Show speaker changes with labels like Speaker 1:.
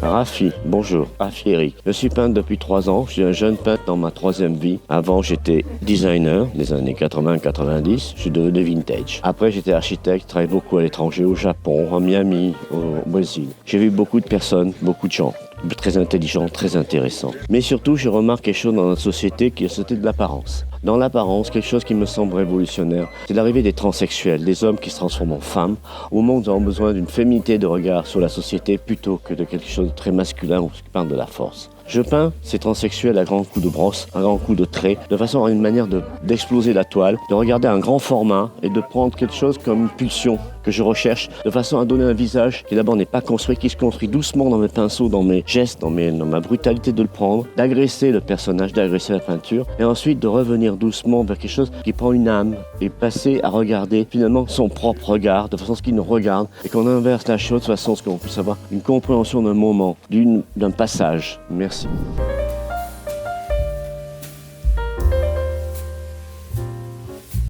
Speaker 1: Rafi, bonjour, Rafi Eric. Je suis peintre depuis 3 ans, je suis un jeune peintre dans ma 3e vie. Avant j'étais designer des années 80-90, je suis devenu vintage. Après j'étais architecte, travaillé beaucoup à l'étranger, au Japon, en Miami, au Brésil. J'ai vu beaucoup de personnes, beaucoup de gens. Très intelligents, très intéressants. Mais surtout, je remarque quelque chose dans notre société qui est la société de l'apparence. Dans l'apparence, quelque chose qui me semble révolutionnaire, c'est l'arrivée des transsexuels, des hommes qui se transforment en femmes. Au moment où nous avons besoin d'une féminité de regard sur la société plutôt que de quelque chose de très masculin ou qui parle de la force. Je peins ces transsexuels à grands coups de brosse, à grands coups de trait, de façon à avoir une manière d'exploser la toile, de regarder un grand format et de prendre quelque chose comme une pulsion que je recherche, de façon à donner un visage qui d'abord n'est pas construit, qui se construit doucement dans mes pinceaux, dans mes gestes, dans ma brutalité de le prendre, d'agresser le personnage, d'agresser la peinture, et ensuite de revenir doucement vers quelque chose qui prend une âme et passer à regarder finalement son propre regard, de façon à ce qu'il nous regarde et qu'on inverse la chose de façon à ce qu'on puisse avoir une compréhension d'un moment, d'un passage. Merci.